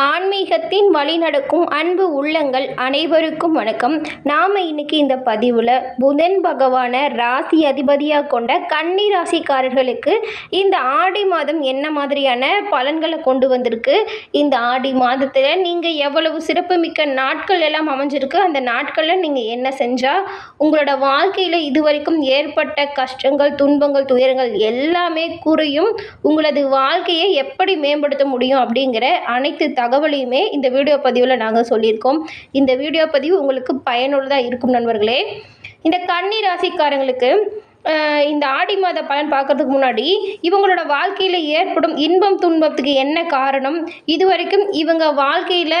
ஆன்மீகத்தின் வழிநடக்கும் அன்பு உள்ளங்கள் அனைவருக்கும் வணக்கம். நாம் இன்னைக்கு இந்த பதிவில் புதன் பகவானை ராசி அதிபதியாக கொண்ட கன்னி ராசிக்காரர்களுக்கு இந்த ஆடி மாதம் என்ன மாதிரியான பலன்களை கொண்டு வந்திருக்கு, இந்த ஆடி மாதத்தில் நீங்கள் எவ்வளவு சிறப்புமிக்க நாட்கள் எல்லாம் அமைஞ்சிருக்கு, அந்த நாட்களில் நீங்கள் என்ன செஞ்சால் உங்களோட வாழ்க்கையில் இதுவரைக்கும் ஏற்பட்ட கஷ்டங்கள், துன்பங்கள், துயரங்கள் எல்லாமே குறையும், உங்களது வாழ்க்கையை எப்படி மேம்படுத்த முடியும் அப்படிங்கிற அனைத்து தகவலையுமே இந்த வீடியோ பதிவில் நாங்கள் சொல்லியிருக்கோம். இந்த வீடியோ பதிவு உங்களுக்கு பயனுள்ளதாக இருக்கும் நண்பர்களே. இந்த கன்னி ராசிக்காரங்களுக்கு இந்த ஆடி மாத பலன் பார்க்கறதுக்கு முன்னாடி இவங்களோட வாழ்க்கையில் ஏற்படும் இன்பம் துன்பத்துக்கு என்ன காரணம், இதுவரைக்கும் இவங்க வாழ்க்கையில்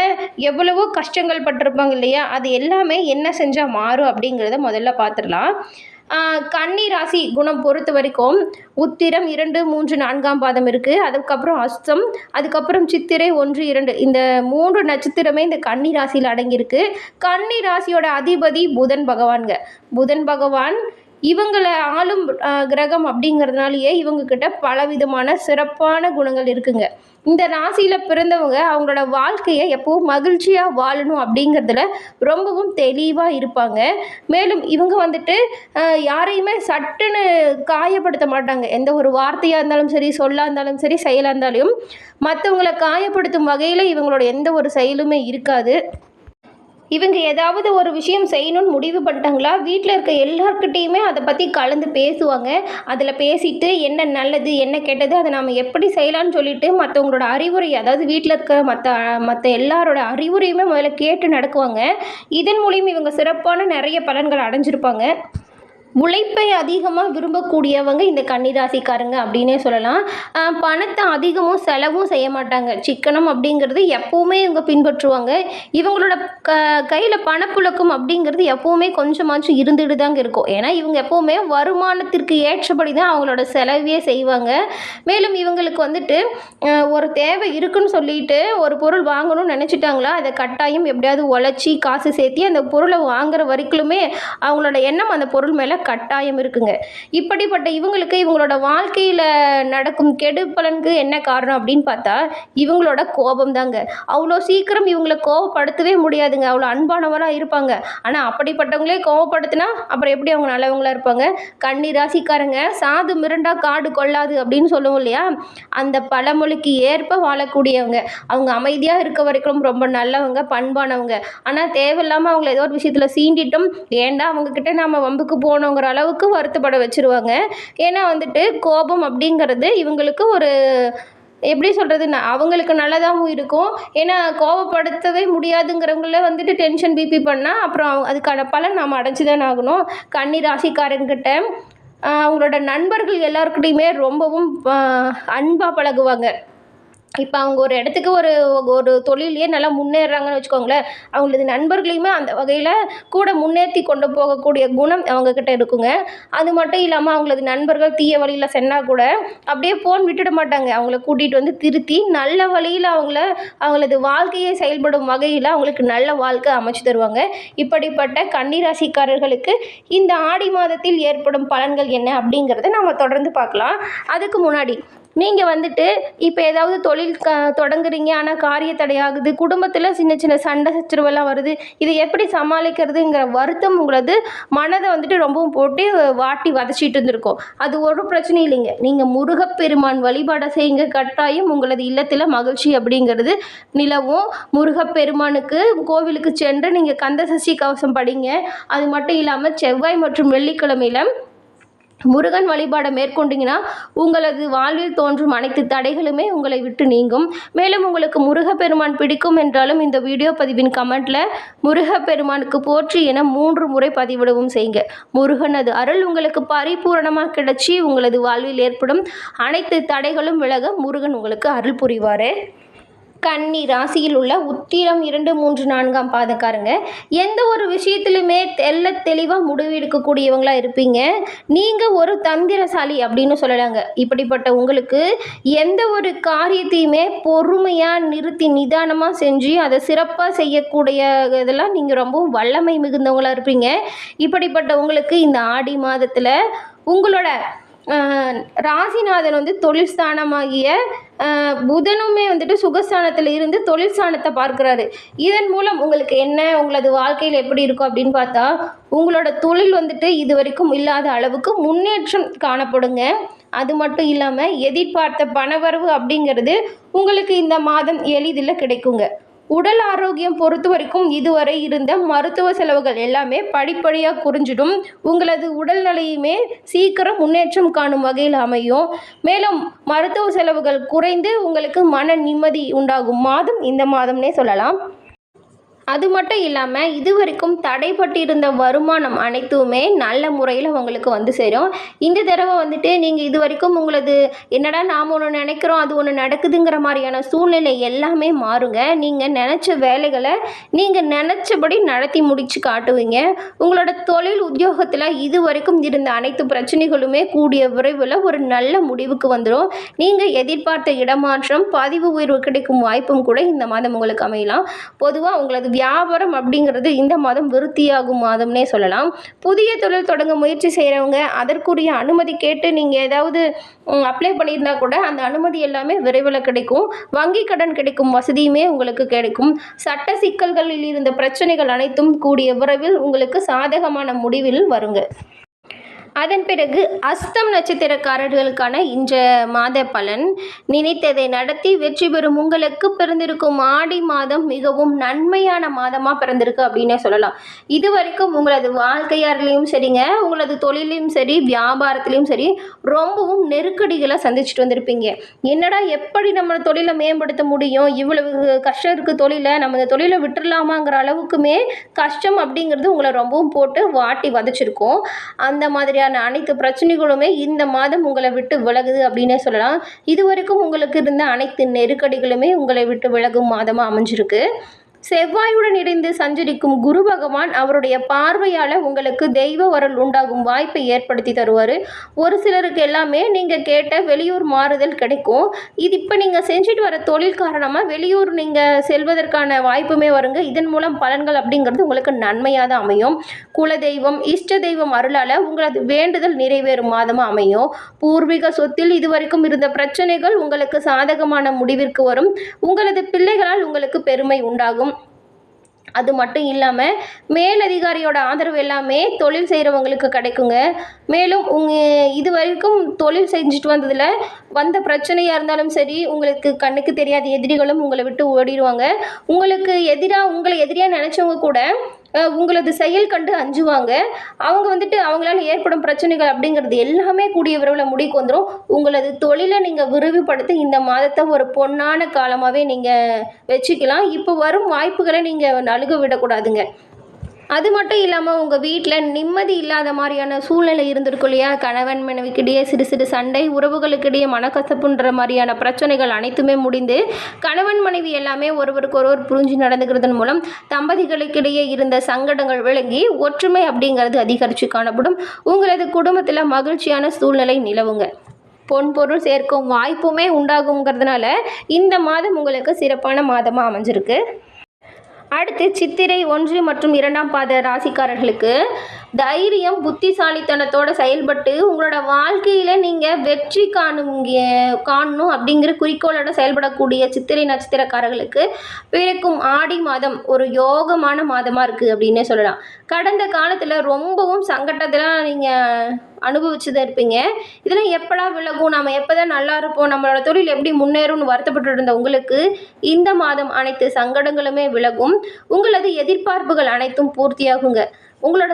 எவ்வளவோ கஷ்டங்கள் பட்டிருப்பாங்க இல்லையா, அது எல்லாமே என்ன செஞ்சால் மாறும் அப்படிங்கிறத முதல்ல பார்த்துடலாம். கன்னி ராசி குணம் பொறுத்த வரைக்கும் உத்திரம் 2, 3, 4ஆம் பாதம் இருக்குது. அதுக்கப்புறம் அஸ்தம், அதுக்கப்புறம் சித்திரை 1, 2 இந்த 3 நட்சத்திரமே இந்த கன்னி ராசியில் அடங்கியிருக்கு. கன்னி ராசியோட அதிபதி புதன் பகவான்க. புதன் பகவான் இவங்களை ஆளும் கிரகம் அப்படிங்கிறதுனாலேயே இவங்கக்கிட்ட பலவிதமான சிறப்பான குணங்கள் இருக்குங்க. இந்த ராசியில் பிறந்தவங்க அவங்களோட வாழ்க்கையை எப்போவும் மகிழ்ச்சியாக வாழணும் அப்படிங்கிறதுல ரொம்பவும் தெளிவாக இருப்பாங்க. மேலும் இவங்க வந்துட்டு யாரையுமே சட்டுன்னு காயப்படுத்த மாட்டாங்க. எந்த ஒரு வார்த்தையாக இருந்தாலும் சரி, சொல்லாக இருந்தாலும் சரி, செயலாக இருந்தாலும் மற்றவங்களை காயப்படுத்தும் வகையில் இவங்களோட எந்த ஒரு செயலுமே இருக்காது. இவங்க ஏதாவது ஒரு விஷயம் செய்யணும்னு முடிவு பண்ணிட்டாங்களா, வீட்டில் இருக்க எல்லார்கிட்டேயுமே அதை பற்றி கலந்து பேசுவாங்க. அதில் பேசிட்டு என்ன நல்லது என்ன கெட்டது அதை நாம் எப்படி செய்யலான்னு சொல்லிட்டு மற்றவங்களோட அறிவுரை, அதாவது வீட்டில் இருக்க மற்ற எல்லாரோட அறிவுரையுமே முதல்ல கேட்டு நடக்குவாங்க. இதன் மூலியம் இவங்க சிறப்பான நிறைய பலன்கள் அடைஞ்சிருப்பாங்க. உழைப்பை அதிகமாக விரும்பக்கூடியவங்க இந்த கன்னிராசிக்காரங்க அப்படின்னே சொல்லலாம். பணத்தை அதிகமும் செலவும் செய்ய மாட்டாங்க. சிக்கனம் அப்படிங்கிறது எப்போவுமே இவங்க பின்பற்றுவாங்க. இவங்களோட கையில் பணப்புழக்கம் அப்படிங்கிறது எப்போவுமே கொஞ்சமாச்சும் இருந்துட்டு தாங்க இருக்கும். ஏன்னா இவங்க எப்போவுமே வருமானத்திற்கு ஏற்றபடி தான் அவங்களோட செலவே செய்வாங்க. மேலும் இவங்களுக்கு வந்துட்டு ஒரு தேவை இருக்குன்னு சொல்லிட்டு ஒரு பொருள் வாங்கணும்னு நினச்சிட்டாங்களா, அதை கட்டாயம் எப்படியாவது உழைச்சி காசு சேர்த்தி அந்த பொருளை வாங்குற வரைக்குமே அவங்களோட எண்ணம் அந்த பொருள் மேலே கட்டாயம் இருக்குங்க. இப்படிப்பட்ட இவங்களுக்கு இவங்களோட வாழ்க்கையில் நடக்கும் கெடு பலனுக்கு என்ன காரணம் அப்படின்னு பார்த்தா இவங்களோட கோபம் தாங்க. அவ்வளோ சீக்கிரம் இவங்களை கோபப்படுத்தவே முடியாதுங்க. அவ்வளோ அன்பானவராக இருப்பாங்க. ஆனால் அப்படிப்பட்டவங்களே கோபப்படுத்தினா அப்புறம் எப்படி அவங்க நல்லவங்களா இருப்பாங்க? கன்னி ராசிக்காரங்க சாது மிரண்டா காடு கொள்ளாது அப்படின்னு சொல்லுவோம் இல்லையா, அந்த பழமொழிக்கு ஏற்ப வாழக்கூடியவங்க. அவங்க அமைதியாக இருக்க வரைக்கும் ரொம்ப நல்லவங்க, பண்பானவங்க. ஆனால் தேவையில்லாமல் அவங்கள ஏதோ ஒரு விஷயத்தில் சீண்டிட்டும் ஏண்டா அவங்கக்கிட்ட நாம் வம்புக்கு போனோங்கிற அளவுக்கு வருத்தப்பட வச்சுருவாங்க. ஏன்னா வந்துட்டு கோபம் அப்படிங்கிறது இவங்களுக்கு ஒரு எப்படி சொல்கிறதுன்னா அவங்களுக்கு நல்லதாகவும் இருக்கும். ஏன்னா கோபப்படுத்தவே முடியாதுங்கிறவங்கள வந்துட்டு டென்ஷன் பிபி பண்ணால் அப்புறம் அதுக்கான பலன் நாம் அடைச்சி தானே ஆகணும். கன்னி ராசிக்காரங்கிட்ட அவங்களோட நண்பர்கள் எல்லாருக்கிட்டையுமே ரொம்பவும் அன்பாக பழகுவாங்க. இப்போ அவங்க ஒரு இடத்துக்கு ஒரு தொழிலையே நல்லா முன்னேறாங்கன்னு வச்சுக்கோங்களேன், அவங்களது நண்பர்களையுமே அந்த வகையில் கூட முன்னேற்றி கொண்டு போகக்கூடிய குணம் அவங்கக்கிட்ட இருக்குங்க. அது மட்டும் இல்லாமல் அவங்களது நண்பர்கள் தீய வழியில் சென்னால் கூட அப்படியே விட்டுட மாட்டாங்க. அவங்கள கூட்டிகிட்டு வந்து திருத்தி நல்ல வழியில் அவங்களது வாழ்க்கையை செயல்படும் வகையில் அவங்களுக்கு நல்ல வாழ்க்கை அமைச்சு தருவாங்க. இப்படிப்பட்ட கன்னிராசிக்காரர்களுக்கு இந்த ஆடி மாதத்தில் ஏற்படும் பலன்கள் என்ன அப்படிங்கிறத நம்ம தொடர்ந்து பார்க்கலாம். அதுக்கு முன்னாடி நீங்கள் வந்துட்டு இப்போ ஏதாவது தொழில் தொடங்குறீங்க, ஆனால் காரிய தடையாகுது, குடும்பத்தில் சின்ன சின்ன சண்டை சச்சரவெல்லாம் வருது, இதை எப்படி சமாளிக்கிறதுங்கிற வருத்தம் உங்களது மனதை வந்துட்டு ரொம்பவும் போட்டு வாட்டி வதச்சிட்டு இருந்திருக்கும். அது ஒரு பிரச்சனை இல்லைங்க. நீங்கள் முருகப்பெருமான் வழிபாடை செய்யுங்க, கட்டாயம் உங்களது இல்லத்தில் மகிழ்ச்சி அப்படிங்கிறது நிலவும். முருகப்பெருமானுக்கு கோவிலுக்கு சென்று நீங்கள் கந்த சஷ்டி கவசம் படிங்க. அது மட்டும் இல்லாமல் செவ்வாய் மற்றும் வெள்ளிக்கிழமையில் முருகன் வழிபாடை மேற்கொண்டீங்கன்னா உங்களது வாழ்வில் தோன்றும் அனைத்து தடைகளுமே உங்களை விட்டு நீங்கும். மேலும் உங்களுக்கு முருகப்பெருமான் பிடிக்கும் என்றாலும் இந்த வீடியோ பதிவின் கமெண்ட்டில் முருகப்பெருமானுக்கு போற்றி என 3 முறை பதிவிடவும் செய்யுங்க. முருகனது அருள் உங்களுக்கு பரிபூரணமாக கிடைச்சி உங்களது வாழ்வில் ஏற்படும் அனைத்து தடைகளும் விலக முருகன் உங்களுக்கு அருள் புரிவார். கன்னி ராசியில் உள்ள உத்திரம் 2, 3, 4ஆம் பாதக்காரங்க எந்த ஒரு விஷயத்திலுமே தெளிவாக முடிவு எடுக்கக்கூடியவங்களாக இருப்பீங்க. நீங்கள் ஒரு தந்திரசாலி அப்படின்னு சொல்லலாங்க. இப்படிப்பட்ட உங்களுக்கு எந்த ஒரு காரியத்தையுமே பொறுமையாக நிறுத்தி நிதானமாக செஞ்சு அதை சிறப்பாக செய்யக்கூடிய இதெல்லாம் நீங்கள் ரொம்பவும் வல்லமை மிகுந்தவங்களாக இருப்பீங்க. இப்படிப்பட்ட உங்களுக்கு இந்த ஆடி மாதத்தில் உங்களோட ராசிநாதன் வந்து தொழில் ஸ்தானமாகிய புதனுமே வந்துட்டு சுகஸ்தானத்தில் இருந்து தொழில் ஸ்தானத்தை பார்க்குறாரு. இதன் மூலம் உங்களுக்கு என்ன உங்களது வாழ்க்கையில் எப்படி இருக்கும் அப்படின்னு பார்த்தா, உங்களோட தொழில் வந்துட்டு இது வரைக்கும் இல்லாத அளவுக்கு முன்னேற்றம் காணப்படுங்க. அது மட்டும் இல்லாமல் எதிர்பார்த்த பணவரவு அப்படிங்கிறது உங்களுக்கு இந்த மாதம் எளிதில் கிடைக்குங்க. உடல் ஆரோக்கியம் பொறுத்த வரைக்கும் இதுவரை இருந்த மருத்துவ செலவுகள் எல்லாமே படிப்படியாக குறைஞ்சிடும். உங்களது உடல்நிலையுமே சீக்கிரம் முன்னேற்றம் காணும் வகையில் அமையும். மேலும் மருத்துவ செலவுகள் குறைந்து உங்களுக்கு மன நிம்மதி உண்டாகும் மாதம் இந்த மாதம்னே சொல்லலாம். அது மட்டும் இல்லாமல் இது வரைக்கும் தடைப்பட்டிருந்த வருமானம் அனைத்துமே நல்ல முறையில் உங்களுக்கு வந்து சேரும். இந்த தடவை வந்துட்டு நீங்கள் இது வரைக்கும் உங்களது என்னடா நாம் ஒன்று நினைக்கிறோம் அது ஒன்று நடக்குதுங்கிற மாதிரியான சூழ்நிலை எல்லாமே மாறுங்க. நீங்கள் நினச்ச வேலைகளை நீங்கள் நினச்சபடி நடத்தி முடித்து காட்டுவீங்க. உங்களோட தொழில் உத்தியோகத்தில் இது வரைக்கும் இருந்த அனைத்து பிரச்சனைகளுமே கூடிய விரைவில் ஒரு நல்ல முடிவுக்கு வந்துடும். நீங்கள் எதிர்பார்த்த இடமாற்றம் பதிவு உயர்வு கிடைக்கும் வாய்ப்பும் கூட இந்த மாதம் உங்களுக்கு அமையலாம். பொதுவாக உங்களது வியாபாரம் அப்படிங்கிறது இந்த மாதம் விருத்தியாகும் மாதம்னே சொல்லலாம். புதிய தொழில் தொடங்க முயற்சி செய்கிறவங்க அதற்குரிய அனுமதி கேட்டு நீங்கள் ஏதாவது அப்ளை பண்ணியிருந்தா கூட அந்த அனுமதி எல்லாமே விரைவில் கிடைக்கும். வங்கி கடன் கிடைக்கும் வசதியுமே உங்களுக்கு கிடைக்கும். சட்ட சிக்கல்களில் இருந்த பிரச்சனைகள் அனைத்தும் கூடிய விரைவில் உங்களுக்கு சாதகமான முடிவில் வருங்க. அதன் பிறகு அஸ்தம் நட்சத்திரக்காரர்களுக்கான இன்றைய மாத பலன். நினைத்ததை நடத்தி வெற்றி பெறும் உங்களுக்கு பிறந்திருக்கும் ஆடி மாதம் மிகவும் நன்மையான மாதமாக பிறந்திருக்கு அப்படின்னே சொல்லலாம். இது வரைக்கும் உங்களது வாழ்க்கையாரிலையும் சரிங்க, உங்களது தொழிலையும் சரி, வியாபாரத்திலையும் சரி ரொம்பவும் நெருக்கடிகளை சந்திச்சுட்டு வந்திருப்பீங்க. என்னடா எப்படி நம்ம தொழிலை மேம்படுத்த முடியும், இவ்வளவு கஷ்டம் இருக்குது தொழிலை, நம்ம இந்த தொழிலை விட்டுடலாமாங்கிற அளவுக்குமே கஷ்டம் அப்படிங்கிறது உங்களை ரொம்பவும் போட்டு வாட்டி வதச்சிருக்கோம். அந்த மாதிரியான அனைத்து பிரச்சனைகளுமே இந்த மாதம் உங்களை விட்டு விலகுது அப்படின்னே சொல்லலாம். இதுவரைக்கும் உங்களுக்கு இருந்த அனைத்து நெருக்கடிகளுமே உங்களை விட்டு விலகும் மாதமாக அமைஞ்சிருக்கு. செவ்வாயுடன் இணைந்து சஞ்சரிக்கும் குரு பகவான் அவருடைய பார்வையால் உங்களுக்கு தெய்வ வரல் உண்டாகும் வாய்ப்பை ஏற்படுத்தி தருவார். ஒரு சிலருக்கு எல்லாமே நீங்கள் கேட்ட வெளியூர் மாறுதல் கிடைக்கும். இது இப்போ நீங்கள் செஞ்சுட்டு வர தொழில் காரணமாக வெளியூர் நீங்கள் செல்வதற்கான வாய்ப்புமே வருங்க. இதன் மூலம் பலன்கள் அப்படிங்கிறது உங்களுக்கு நன்மையாக தான் அமையும். குலதெய்வம் இஷ்ட தெய்வம் அருளால் உங்களது வேண்டுதல் நிறைவேறும் மாதமாக அமையும். பூர்வீக சொத்தில் இதுவரைக்கும் இருந்த பிரச்சனைகள் உங்களுக்கு சாதகமான முடிவிற்கு வரும். உங்களது பிள்ளைகளால் உங்களுக்கு பெருமை உண்டாகும். அது மட்டும் இல்லாமல் மேலதிகாரியோட ஆதரவு எல்லாமே தொழில் செய்கிறவங்களுக்கு கிடைக்குங்க. மேலும் இது வரைக்கும் தொழில் செஞ்சுட்டு வந்ததில் வந்த பிரச்சனையாக இருந்தாலும் சரி, உங்களுக்கு கண்ணுக்கு தெரியாத எதிரிகளும் உங்களை விட்டு ஓடிடுவாங்க. உங்களை எதிரியாக நினச்சவங்க கூட உங்களது செயல் கண்டு அஞ்சுவாங்க. அவங்க வந்துட்டு அவங்களால ஏற்படும் பிரச்சனைகள் அப்படிங்கிறது எல்லாமே கூடிய விரைவில் முடிக்கு வந்துடும். உங்களது தொழிலை நீங்கள் விரிவுபடுத்தி இந்த மாதத்தை ஒரு பொன்னான காலமாகவே நீங்கள் வச்சுக்கலாம். இப்போ வரும் வாய்ப்புகளை நீங்கள் நழுக விடக்கூடாதுங்க. அது மட்டும் இல்லாமல் உங்கள் வீட்டில் நிம்மதி இல்லாத மாதிரியான சூழ்நிலை இருந்திருக்கும் இல்லையா, கணவன் மனைவிக்கிடையே சிறு சிறு சண்டை, உறவுகளுக்கிடையே மனக்கசப்புன்ற மாதிரியான பிரச்சனைகள் அனைத்துமே முடிந்து கணவன் மனைவி எல்லாமே ஒருவருக்கொருவர் புரிஞ்சு நடந்துக்கிறதன் மூலம் தம்பதிகளுக்கிடையே இருந்த சங்கடங்கள் விளங்கி ஒற்றுமை அப்படிங்கிறது அதிகரித்து காணப்படும். உங்களது குடும்பத்தில் மகிழ்ச்சியான சூழ்நிலை நிலவுங்க. பொன்பொருள் சேர்க்கும் வாய்ப்புமே உண்டாகுங்கிறதுனால இந்த மாதம் உங்களுக்கு சிறப்பான மாதமாக அமைஞ்சிருக்கு. அடுத்து சித்திரை 1 மற்றும் 2ஆம் பாத ராசிக்காரர்களுக்கு தைரியம் புத்திசாலித்தனத்தோடு செயல்பட்டு உங்களோட வாழ்க்கையில் நீங்கள் வெற்றி காணணும் அப்படிங்கிற குறிக்கோளோட செயல்படக்கூடிய சித்திரை நட்சத்திரக்காரர்களுக்கு பிறக்கும் ஆடி மாதம் ஒரு யோகமான மாதமாக இருக்குது அப்படின்னே சொல்லலாம். கடந்த காலத்தில் ரொம்பவும் சங்கடத்தெல்லாம் நீங்கள் அனுபவிச்சுதான் இருப்பீங்க. இதெல்லாம் எப்படா விலகும், நம்ம எப்போ தான் நல்லா இருப்போம், நம்மளோட தொழில் எப்படி முன்னேறும்னு வருத்தப்பட்டு இருந்த உங்களுக்கு இந்த மாதம் அனைத்து சங்கடங்களுமே விலகும். உங்களது எதிர்பார்ப்புகள் அனைத்தும் பூர்த்தியாகுங்க. உங்களோட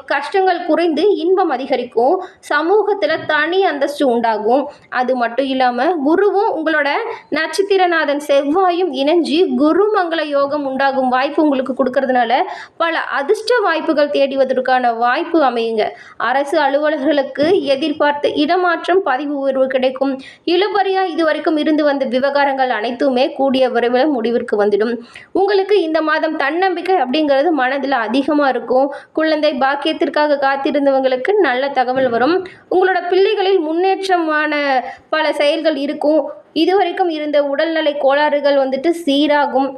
கஷ்டங்கள் குறைந்து இன்பம் அதிகரிக்கும். சமூகத்தில் தனி அந்தஸ்து உண்டாகும். அது மட்டும் இல்லாமல் குருவும் உங்களோட நட்சத்திரநாதன் செவ்வாயும் இணைஞ்சி குருமங்கள யோகம் உண்டாகும் வாய்ப்பு உங்களுக்கு கொடுக்கறதுனால பல அதிர்ஷ்ட வாய்ப்புகள் தேடிவதற்கான வாய்ப்பு அமையுங்க. அரசு அலுவலர்களுக்கு எதிர்பார்த்த இடமாற்றம் பதிவு உயர்வு கிடைக்கும். இழுபறியாக இதுவரைக்கும் இருந்து வந்த விவகாரங்கள் அனைத்துமே கூடிய விரைவில் முடிவிற்கு வந்துடும். உங்களுக்கு இந்த மாதம் தன்னம்பிக்கை அப்படிங்கிறது மனதில் அதிகமாக இருக்கும். குழந்தை பாக்கியத்திற்காக காத்திருந்தவங்களுக்கு நல்ல தகவல் வரும். உங்களோட பிள்ளைகளில் முன்னேற்றமான பல செயல்கள் இருக்கும். இதுவரைக்கும் இருந்த உடல்நலை கோளாறுகள் வந்துட்டு சீராகும்.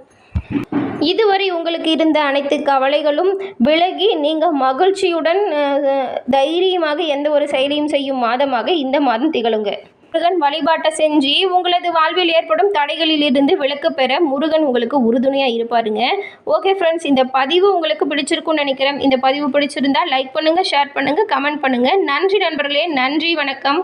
இதுவரை உங்களுக்கு இருந்த அனைத்து கவலைகளும் விலகி நீங்கள் மகிழ்ச்சியுடன் தைரியமாக எந்த ஒரு செயலையும் செய்யும் மாதமாக இந்த மாதம் திகழுங்க. முருகன் வழிபாட்டை செஞ்சு உங்களது வாழ்வில் ஏற்படும் தடைகளில் இருந்து விலக்கு பெற முருகன் உங்களுக்கு உறுதுணையாக இருப்பாருங்க. ஓகே ஃப்ரெண்ட்ஸ், இந்த பதிவு உங்களுக்கு பிடிச்சிருக்கும்னு நினைக்கிறேன். இந்த பதிவு பிடிச்சிருந்தா லைக் பண்ணுங்கள், ஷேர் பண்ணுங்கள், கமெண்ட் பண்ணுங்கள். நன்றி நண்பர்களே, நன்றி, வணக்கம்.